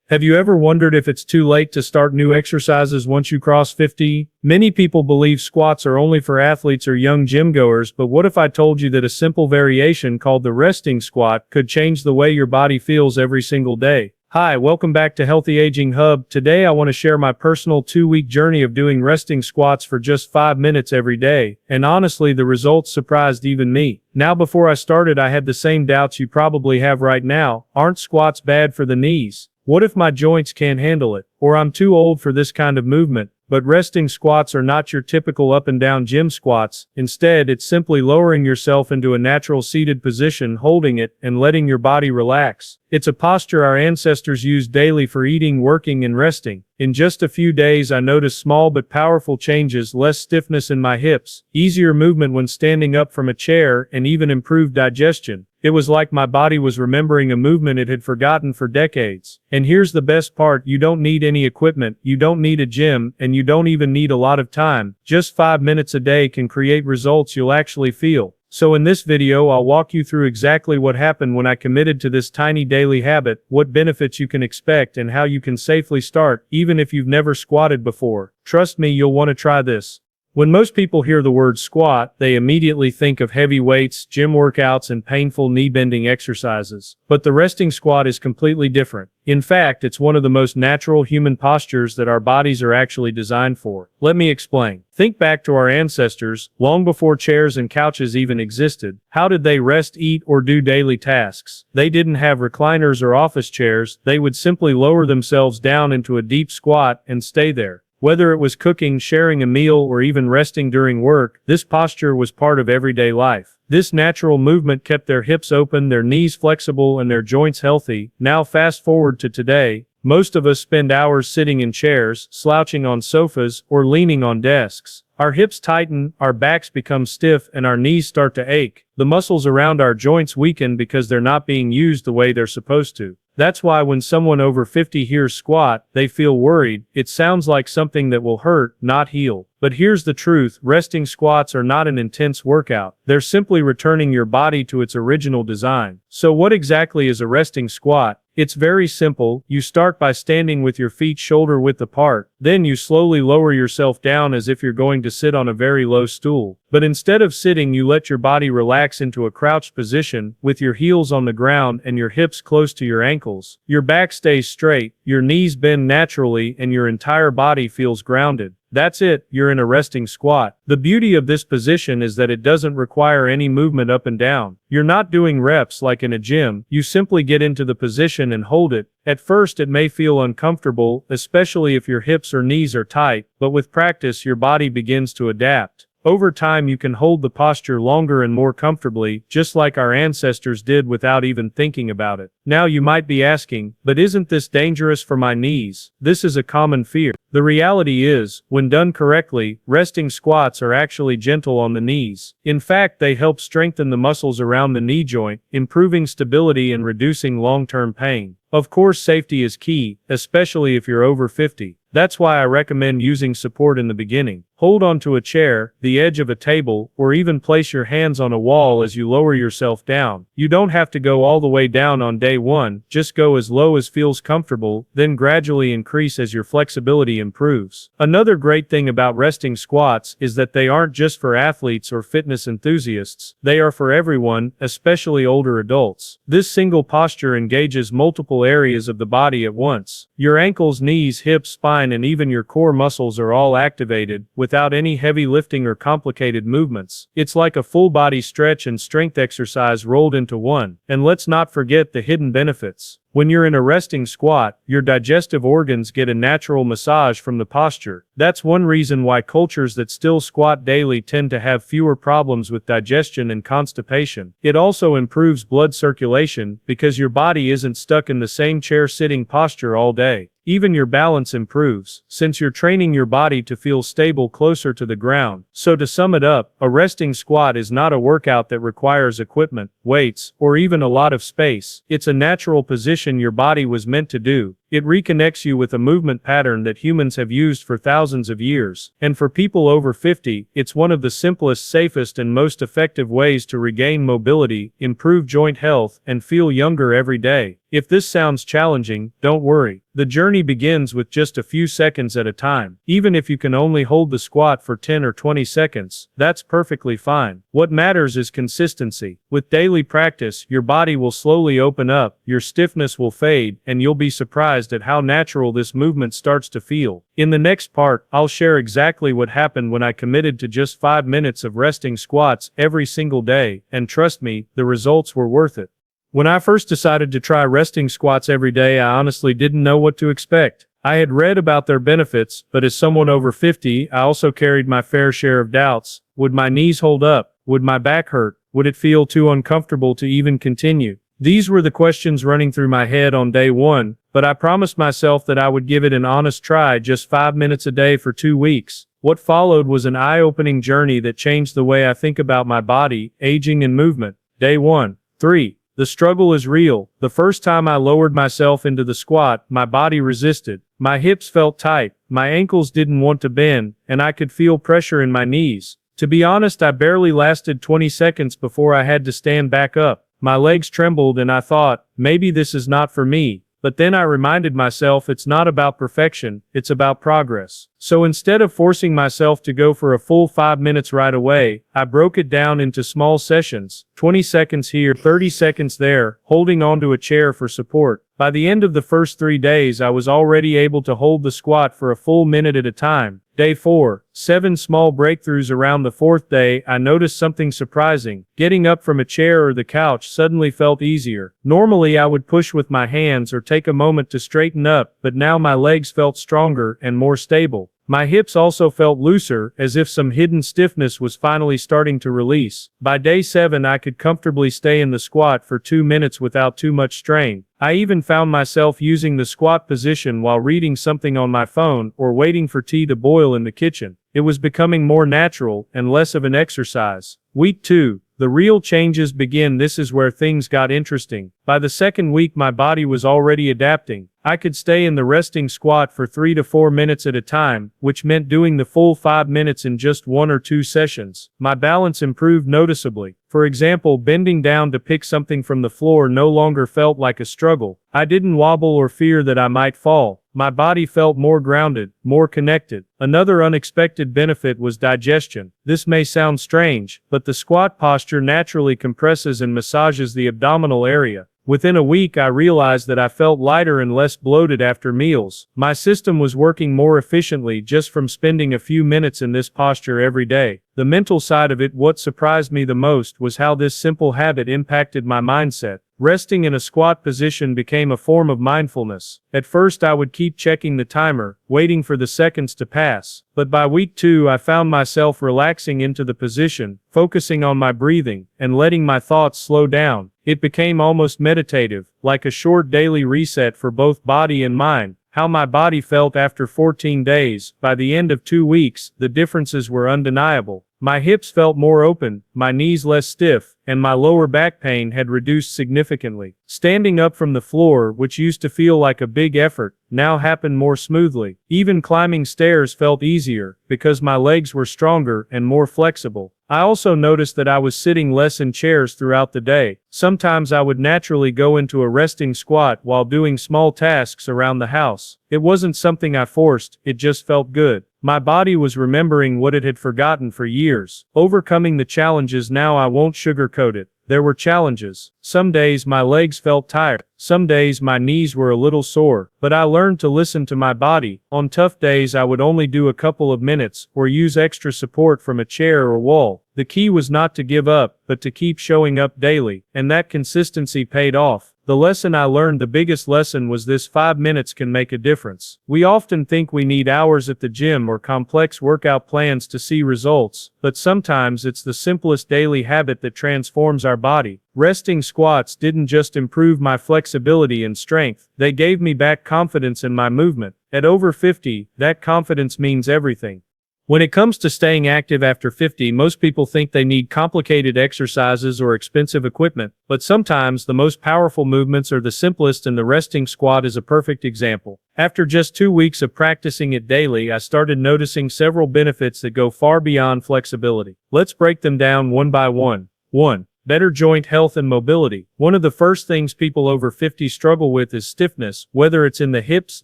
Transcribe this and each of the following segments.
Have you ever wondered if it's too late to start new exercises once you cross 50? Many people believe squats are only for athletes or young gym goers, but what if I told you that a simple variation called the resting squat could change the way your body feels every single day? Hi, welcome back to Healthy Aging Hub. Today I want to share my personal 2-week journey of doing resting squats for just 5 minutes every day, and honestly the results surprised even me. Now before I started I had the same doubts you probably have right now. Aren't squats bad for the knees? What if my joints can't handle it? Or I'm too old for this kind of movement? But resting squats are not your typical up and down gym squats. Instead, it's simply lowering yourself into a natural seated position, holding it, and letting your body relax. It's a posture our ancestors used daily for eating, working, and resting. In just a few days I noticed small but powerful changes: less stiffness in my hips, easier movement when standing up from a chair, and even improved digestion. It was like my body was remembering a movement it had forgotten for decades. And here's the best part: you don't need any equipment, you don't need a gym, and you don't even need a lot of time. Just 5 minutes a day can create results you'll actually feel. So in this video I'll walk you through exactly what happened when I committed to this tiny daily habit, what benefits you can expect, and how you can safely start, even if you've never squatted before. Trust me, you'll want to try this. When most people hear the word squat, they immediately think of heavy weights, gym workouts, and painful knee-bending exercises. But the resting squat is completely different. In fact, it's one of the most natural human postures that our bodies are actually designed for. Let me explain. Think back to our ancestors, long before chairs and couches even existed. How did they rest, eat, or do daily tasks? They didn't have recliners or office chairs. They would simply lower themselves down into a deep squat and stay there. Whether it was cooking, sharing a meal, or even resting during work, this posture was part of everyday life. This natural movement kept their hips open, their knees flexible, and their joints healthy. Now fast forward to today. Most of us spend hours sitting in chairs, slouching on sofas, or leaning on desks. Our hips tighten, our backs become stiff, and our knees start to ache. The muscles around our joints weaken because they're not being used the way they're supposed to. That's why when someone over 50 hears squat, they feel worried. It sounds like something that will hurt, not heal. But here's the truth: resting squats are not an intense workout. They're simply returning your body to its original design. So what exactly is a resting squat? It's very simple. You start by standing with your feet shoulder width apart. Then you slowly lower yourself down as if you're going to sit on a very low stool. But instead of sitting, you let your body relax into a crouched position, with your heels on the ground and your hips close to your ankles. Your back stays straight, your knees bend naturally, and your entire body feels grounded. That's it, you're in a resting squat. The beauty of this position is that it doesn't require any movement up and down. You're not doing reps like in a gym. You simply get into the position and hold it. At first it may feel uncomfortable, especially if your hips or knees are tight, but with practice your body begins to adapt. Over time you can hold the posture longer and more comfortably, just like our ancestors did without even thinking about it. Now you might be asking, but isn't this dangerous for my knees? This is a common fear. The reality is, when done correctly, resting squats are actually gentle on the knees. In fact, they help strengthen the muscles around the knee joint, improving stability and reducing long-term pain. Of course, safety is key, especially if you're over 50. That's why I recommend using support in the beginning. Hold onto a chair, the edge of a table, or even place your hands on a wall as you lower yourself down. You don't have to go all the way down on day one, just go as low as feels comfortable, then gradually increase as your flexibility improves. Another great thing about resting squats is that they aren't just for athletes or fitness enthusiasts. They are for everyone, especially older adults. This single posture engages multiple areas of the body at once. Your ankles, knees, hips, spine, and even your core muscles are all activated, without any heavy lifting or complicated movements. It's like a full body stretch and strength exercise rolled into one. And let's not forget the hidden benefits. When you're in a resting squat, your digestive organs get a natural massage from the posture. That's one reason why cultures that still squat daily tend to have fewer problems with digestion and constipation. It also improves blood circulation, because your body isn't stuck in the same chair-sitting posture all day. Even your balance improves, since you're training your body to feel stable closer to the ground. So to sum it up, a resting squat is not a workout that requires equipment, weights, or even a lot of space. It's a natural position your body was meant to do. It reconnects you with a movement pattern that humans have used for thousands of years. And for people over 50, it's one of the simplest, safest, and most effective ways to regain mobility, improve joint health, and feel younger every day. If this sounds challenging, don't worry. The journey begins with just a few seconds at a time. Even if you can only hold the squat for 10 or 20 seconds, that's perfectly fine. What matters is consistency. With daily practice, your body will slowly open up, your stiffness will fade, and you'll be surprised at how natural this movement starts to feel. In the next part, I'll share exactly what happened when I committed to just 5 minutes of resting squats every single day, and trust me, the results were worth it. When I first decided to try resting squats every day, I honestly didn't know what to expect. I had read about their benefits, but as someone over 50, I also carried my fair share of doubts. Would my knees hold up? Would my back hurt? Would it feel too uncomfortable to even continue? These were the questions running through my head on day one, but I promised myself that I would give it an honest try, just 5 minutes a day for 2 weeks. What followed was an eye-opening journey that changed the way I think about my body, aging, and movement. Day 1. 3. The struggle is real. The first time I lowered myself into the squat, my body resisted. My hips felt tight, my ankles didn't want to bend, and I could feel pressure in my knees. To be honest, I barely lasted 20 seconds before I had to stand back up. My legs trembled and I thought, maybe this is not for me. But then I reminded myself it's not about perfection, it's about progress. So instead of forcing myself to go for a full 5 minutes right away, I broke it down into small sessions, 20 seconds here, 30 seconds there, holding onto a chair for support. By the end of the first 3 days, I was already able to hold the squat for a full minute at a time. Day 4. 7 small breakthroughs. Around the 4th day, I noticed something surprising. Getting up from a chair or the couch suddenly felt easier. Normally I would push with my hands or take a moment to straighten up, but now my legs felt stronger and more stable. My hips also felt looser, as if some hidden stiffness was finally starting to release. By day 7, I could comfortably stay in the squat for 2 minutes without too much strain. I even found myself using the squat position while reading something on my phone or waiting for tea to boil in the kitchen. It was becoming more natural and less of an exercise. Week 2. The real changes begin. This is where things got interesting. By the second week, my body was already adapting. I could stay in the resting squat for 3 to 4 minutes at a time, which meant doing the full 5 minutes in just 1 or 2 sessions. My balance improved noticeably. For example, bending down to pick something from the floor no longer felt like a struggle. I didn't wobble or fear that I might fall. My body felt more grounded, more connected. Another unexpected benefit was digestion. This may sound strange, but the squat posture naturally compresses and massages the abdominal area. Within a week, I realized that I felt lighter and less bloated after meals. My system was working more efficiently just from spending a few minutes in this posture every day. The mental side of it, what surprised me the most, was how this simple habit impacted my mindset. Resting in a squat position became a form of mindfulness. At first I would keep checking the timer, waiting for the seconds to pass. But by week 2 I found myself relaxing into the position, focusing on my breathing, and letting my thoughts slow down. It became almost meditative, like a short daily reset for both body and mind. How my body felt after 14 days. By the end of 2 weeks, the differences were undeniable. My hips felt more open, my knees less stiff, and my lower back pain had reduced significantly. Standing up from the floor, which used to feel like a big effort, now happened more smoothly. Even climbing stairs felt easier, because my legs were stronger and more flexible. I also noticed that I was sitting less in chairs throughout the day. Sometimes I would naturally go into a resting squat while doing small tasks around the house. It wasn't something I forced, it just felt good. My body was remembering what it had forgotten for years. Overcoming the challenges. Now I won't sugarcoat it. There were challenges. Some days my legs felt tired. Some days my knees were a little sore. But I learned to listen to my body. On tough days I would only do a couple of minutes, or use extra support from a chair or wall. The key was not to give up, but to keep showing up daily. And that consistency paid off. The lesson I learned, the biggest lesson, was this: 5 minutes can make a difference. We often think we need hours at the gym or complex workout plans to see results, but sometimes it's the simplest daily habit that transforms our body. Resting squats didn't just improve my flexibility and strength, they gave me back confidence in my movement. At over 50, that confidence means everything. When it comes to staying active after 50, most people think they need complicated exercises or expensive equipment, but sometimes the most powerful movements are the simplest, and the resting squat is a perfect example. After just 2 weeks of practicing it daily, I started noticing several benefits that go far beyond flexibility. Let's break them down one by one. 1. Better joint health and mobility. One of the first things people over 50 struggle with is stiffness, whether it's in the hips,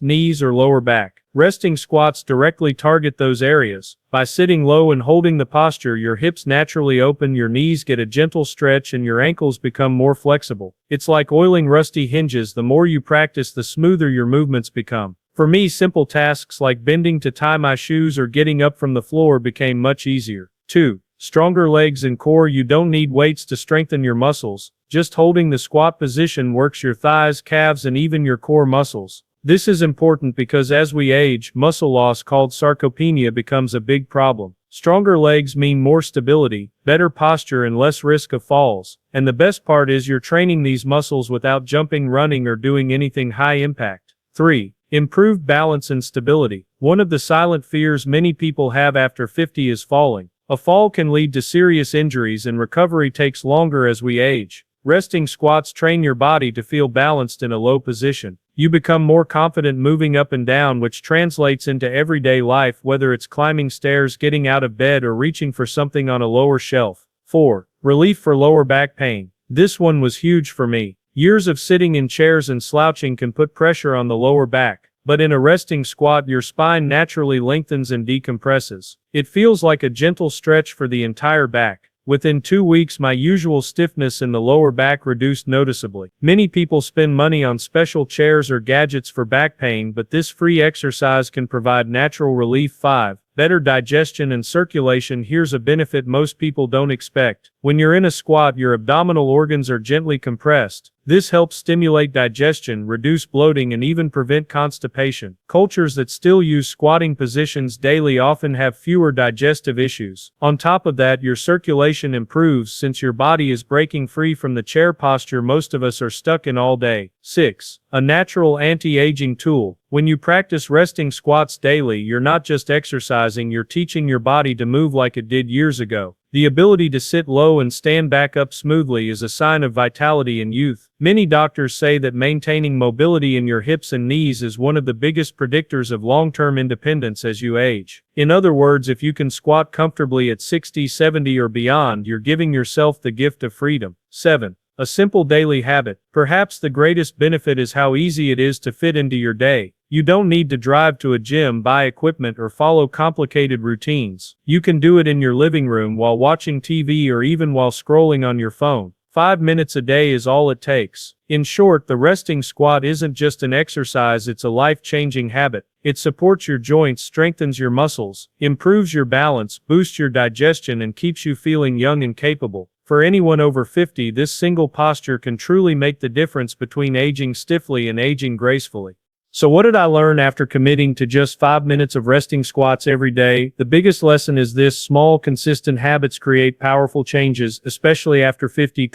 knees, or lower back. Resting squats directly target those areas. By sitting low and holding the posture, your hips naturally open, your knees get a gentle stretch, and your ankles become more flexible. It's like oiling rusty hinges. The more you practice, the smoother your movements become. For me, simple tasks like bending to tie my shoes or getting up from the floor became much easier. 2. Stronger legs and core. You don't need weights to strengthen your muscles. Just holding the squat position works your thighs, calves, and even your core muscles. This is important because as we age, muscle loss called sarcopenia becomes a big problem. Stronger legs mean more stability, better posture, and less risk of falls. And the best part is you're training these muscles without jumping, running, or doing anything high impact. 3. Improved balance and stability. One of the silent fears many people have after 50 is falling. A fall can lead to serious injuries, and recovery takes longer as we age. Resting squats train your body to feel balanced in a low position. You become more confident moving up and down, which translates into everyday life, whether it's climbing stairs, getting out of bed, or reaching for something on a lower shelf. 4. Relief for lower back pain. This one was huge for me. Years of sitting in chairs and slouching can put pressure on the lower back. But in a resting squat, your spine naturally lengthens and decompresses. It feels like a gentle stretch for the entire back. Within 2 weeks, my usual stiffness in the lower back reduced noticeably. Many people spend money on special chairs or gadgets for back pain, but this free exercise can provide natural relief. 5. Better digestion and circulation. Here's a benefit most people don't expect. When you're in a squat, your abdominal organs are gently compressed. This helps stimulate digestion, reduce bloating, and even prevent constipation. Cultures that still use squatting positions daily often have fewer digestive issues. On top of that, your circulation improves since your body is breaking free from the chair posture most of us are stuck in all day. 6. A natural anti-aging tool. When you practice resting squats daily, you're not just exercising, you're teaching your body to move like it did years ago. The ability to sit low and stand back up smoothly is a sign of vitality and youth. Many doctors say that maintaining mobility in your hips and knees is one of the biggest predictors of long-term independence as you age. In other words, if you can squat comfortably at 60, 70, or beyond, you're giving yourself the gift of freedom. 7. A simple daily habit. Perhaps the greatest benefit is how easy it is to fit into your day. You don't need to drive to a gym, buy equipment, or follow complicated routines. You can do it in your living room while watching TV or even while scrolling on your phone. 5 minutes a day is all it takes. In short, the resting squat isn't just an exercise, it's a life-changing habit. It supports your joints, strengthens your muscles, improves your balance, boosts your digestion, and keeps you feeling young and capable. For anyone over 50, this single posture can truly make the difference between aging stiffly and aging gracefully. So what did I learn after committing to just 5 minutes of resting squats every day? The biggest lesson is this: small, consistent habits create powerful changes, especially after 50.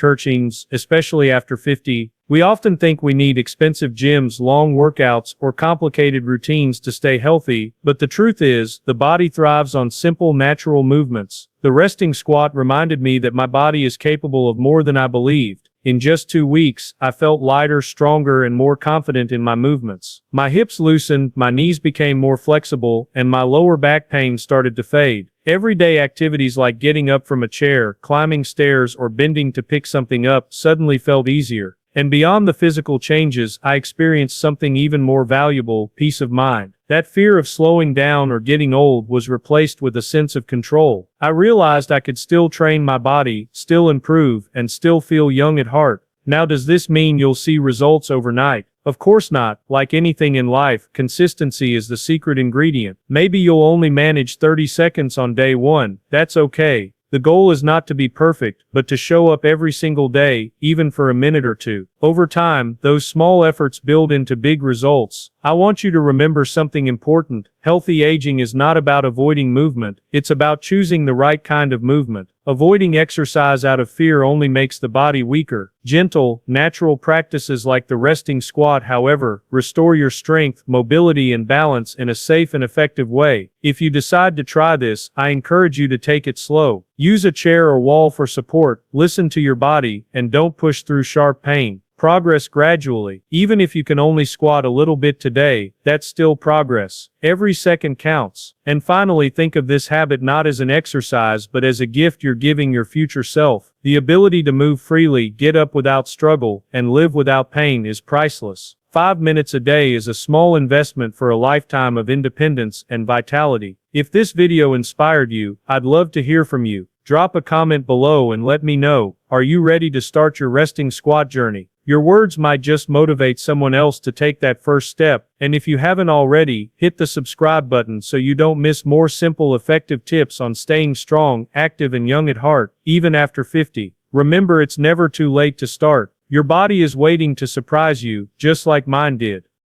Especially after 50. We often think we need expensive gyms, long workouts, or complicated routines to stay healthy, but the truth is, the body thrives on simple, natural movements. The resting squat reminded me that my body is capable of more than I believed. In just 2 weeks, I felt lighter, stronger, and more confident in my movements. My hips loosened, my knees became more flexible, and my lower back pain started to fade. Everyday activities like getting up from a chair, climbing stairs, or bending to pick something up suddenly felt easier. And beyond the physical changes, I experienced something even more valuable: peace of mind. That fear of slowing down or getting old was replaced with a sense of control. I realized I could still train my body, still improve, and still feel young at heart. Now, does this mean you'll see results overnight? Of course not. Like anything in life, consistency is the secret ingredient. Maybe you'll only manage 30 seconds on day 1. That's okay. The goal is not to be perfect, but to show up every single day, even for a minute or two. Over time, those small efforts build into big results. I want you to remember something important. Healthy aging is not about avoiding movement. It's about choosing the right kind of movement. Avoiding exercise out of fear only makes the body weaker. Gentle, natural practices like the resting squat, however, restore your strength, mobility, and balance in a safe and effective way. If you decide to try this, I encourage you to take it slow. Use a chair or wall for support, listen to your body, and don't push through sharp pain. Progress gradually. Even if you can only squat a little bit today, that's still progress. Every second counts. And finally, think of this habit not as an exercise but as a gift you're giving your future self. The ability to move freely, get up without struggle, and live without pain is priceless. 5 minutes a day is a small investment for a lifetime of independence and vitality. If this video inspired you, I'd love to hear from you. Drop a comment below and let me know, are you ready to start your resting squat journey? Your words might just motivate someone else to take that first step, and if you haven't already, hit the subscribe button so you don't miss more simple, effective tips on staying strong, active, and young at heart, even after 50. Remember, it's never too late to start. Your body is waiting to surprise you, just like mine did.